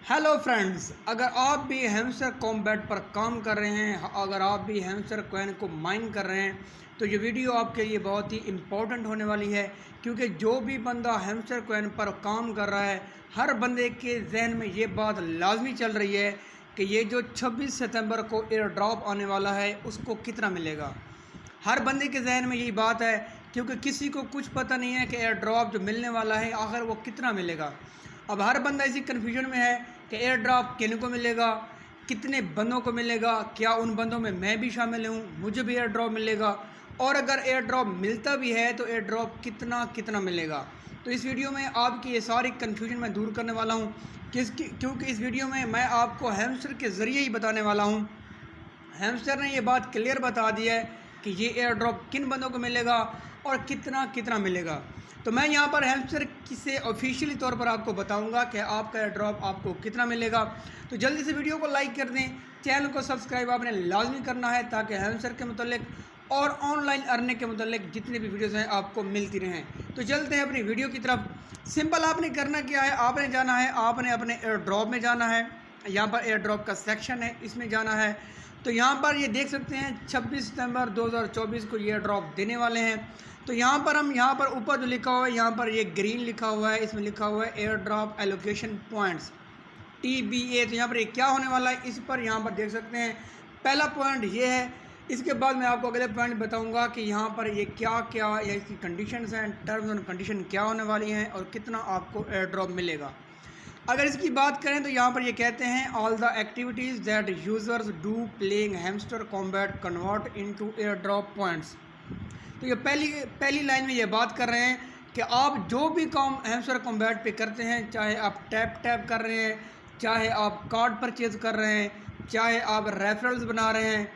Hello friends, अगर आप भी हैमस्टर कॉम्बैट पर काम कर रहे हैं, अगर आप भी हैमस्टर कॉइन को माइन कर रहे हैं तो ये वीडियो आपके लिए बहुत ही इम्पोर्टेंट होने वाली है। क्योंकि जो भी बंदा हैमस्टर कॉइन पर काम कर रहा है, हर बंदे के जहन में ये बात लाजमी चल रही है कि ये जो 26 सितंबर को एयर ड्रॉप आने वाला है उसको कितना मिलेगा। हर बंदे के जहन में यही बात है, क्योंकि किसी को कुछ पता नहीं है कि एयर ड्रॉप जो मिलने वाला है आखिर वो कितना मिलेगा। अब हर बंदा इसी कन्फ्यूजन में है कि एयर ड्रॉप किन को मिलेगा, कितने बंदों को मिलेगा, क्या उन बंदों में मैं भी शामिल हूँ, मुझे भी एयर ड्रॉप मिलेगा, और अगर एयर ड्रॉप मिलता भी है तो एयर ड्रॉप कितना मिलेगा। तो इस वीडियो में आपकी ये सारी कन्फ्यूजन मैं दूर करने वाला हूँ, क्योंकि इस वीडियो में मैं आपको हैमस्टर के ज़रिए ही बताने वाला हूँ। हैमस्टर ने ये बात क्लियर बता दी है कि ये एयर ड्रॉप किन बंदों को मिलेगा और कितना मिलेगा। तो मैं यहाँ पर हैमस्टर से ऑफिशियली तौर पर आपको बताऊंगा कि आपका एयर ड्रॉप आपको कितना मिलेगा। तो जल्दी से वीडियो को लाइक कर दें, चैनल को सब्सक्राइब आपने लाजमी करना है ताकि हैमस्टर के मतलब और ऑनलाइन अर्निंग के मतलब जितनी भी वीडियोस हैं आपको मिलती रहें। तो चलते हैं अपनी वीडियो की तरफ। सिंपल आपने करना क्या है, आपने जाना है, आपने अपने एयर ड्रॉप में जाना है। यहाँ पर एयर ड्रॉप का सेक्शन है, इसमें जाना है। तो यहाँ पर ये देख सकते हैं 26 सितंबर 2024 को ये ड्रॉप देने वाले हैं। तो यहाँ पर ऊपर जो लिखा हुआ है, यहाँ पर ये ग्रीन लिखा हुआ है, इसमें लिखा हुआ है air drop allocation points TBA। तो यहाँ पर ये क्या होने वाला है, इस पर यहाँ पर देख सकते हैं पहला पॉइंट ये है। इसके बाद मैं आपको अगले पॉइंट बताऊँगा कि यहाँ पर ये क्या या इसकी कंडीशंस हैं, टर्म्स एंड कंडीशन क्या होने वाली हैं और कितना आपको एयर ड्रॉप मिलेगा। अगर इसकी बात करें तो यहाँ पर ये कहते हैं all the activities that users do playing hamster combat convert into air drop points. तो ये पहली लाइन में ये बात कर रहे हैं कि आप जो भी काम हैमस्टर कॉम्बैट पे करते हैं, चाहे आप टैप कर रहे हैं, चाहे आप कार्ड परचेज़ कर रहे हैं, चाहे आप रेफरल्स बना रहे हैं,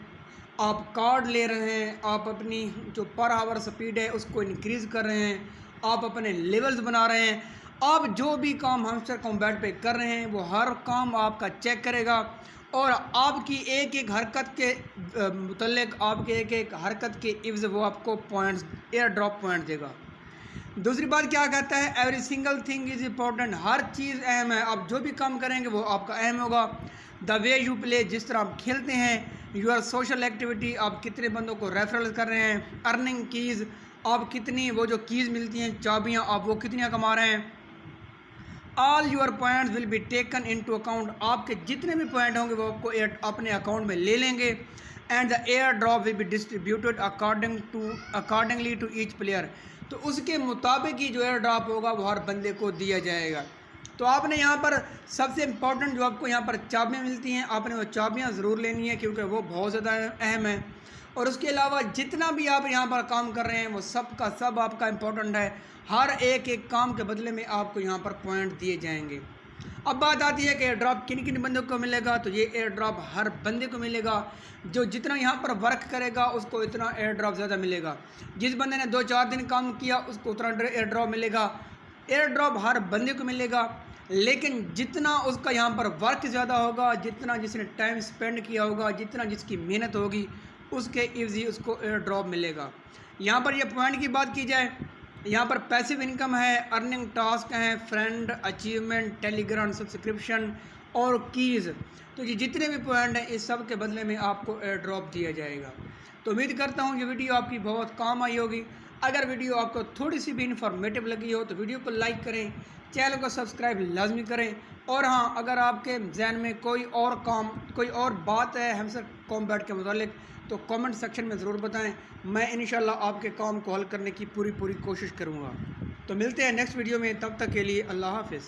आप कार्ड ले रहे हैं, आप अपनी जो पर आवर स्पीड है उसको इंक्रीज़ कर रहे हैं, आप अपने लेवल्स बना रहे हैं, आप जो भी काम हैमस्टर कॉम्बैट पे कर रहे हैं वो हर काम आपका चेक करेगा और आपकी एक हरकत के मुतल्लिक आपके एक हरकत के इव्ज़ वो आपको पॉइंट्स एयर ड्रॉप पॉइंट देगा। दूसरी बात क्या कहता है, every single thing is important. हर चीज़ अहम है, आप जो भी काम करेंगे वो आपका अहम होगा। द वे यू प्ले, जिस तरह आप खेलते हैं, यूर सोशल एक्टिविटी, आप कितने बंदों को रेफरल कर रहे हैं, अर्निंग कीज़, आप कितनी वो जो कीज़ मिलती हैं चाबियाँ, आप वो कितनी कमा रहे हैं। All your points will be taken in to account, आपके जितने भी पॉइंट होंगे वो आपको अपने अकाउंट में ले लेंगे। And the air drop will be distributed accordingly to each player, तो उसके मुताबिक ही जो एयर ड्रॉप होगा वो हर बंदे को दिया जाएगा। तो आपने यहाँ पर सबसे इम्पोर्टेंट जो आपको यहाँ पर चाबियाँ मिलती हैं, आपने वो चाबियाँ ज़रूर लेनी है क्योंकि वो बहुत ज़्यादा अहम है। और उसके अलावा जितना भी आप यहाँ पर काम कर रहे हैं वो सब का सब आपका इम्पोर्टेंट है। हर एक काम के बदले में आपको यहाँ पर पॉइंट दिए जाएंगे। अब बात आती है कि एयर ड्रॉप किन बंदों को मिलेगा। तो ये एयर ड्रॉप हर बंदे को मिलेगा, जो जितना यहाँ पर वर्क करेगा उसको इतना एयर ड्रॉप ज़्यादा मिलेगा। जिस बंदे ने 2-4 दिन काम किया उसको उतना एयर ड्रॉप मिलेगा। एयर ड्रॉप हर बंदे को मिलेगा, लेकिन जितना उसका यहाँ पर वर्क ज़्यादा होगा, जितना जिसने टाइम स्पेंड किया होगा, जितना जिसकी मेहनत होगी, उसके इवज़ी उसको एयर ड्रॉप मिलेगा। यहाँ पर ये पॉइंट की बात की जाए, यहाँ पर पैसिव इनकम है, अर्निंग टास्क हैं, फ्रेंड, अचीवमेंट, टेलीग्राम सब्सक्रिप्शन और कीज़। तो ये जितने भी पॉइंट हैं इस सब के बदले में आपको एयर ड्रॉप दिया जाएगा। तो उम्मीद करता हूँ ये वीडियो आपकी बहुत काम आई होगी। अगर वीडियो आपको थोड़ी सी भी इन्फॉर्मेटिव लगी हो तो वीडियो को लाइक करें, चैनल को सब्सक्राइब लाजमी करें। और हाँ, अगर आपके जहन में कोई और बात है हैमस्टर कॉम्बैट के मुतालिक तो कमेंट सेक्शन में ज़रूर बताएं। मैं इंशाल्लाह आपके काम को हल करने की पूरी कोशिश करूँगा। तो मिलते हैं नेक्स्ट वीडियो में, तब तक के लिए अल्लाह हाफ़िज़।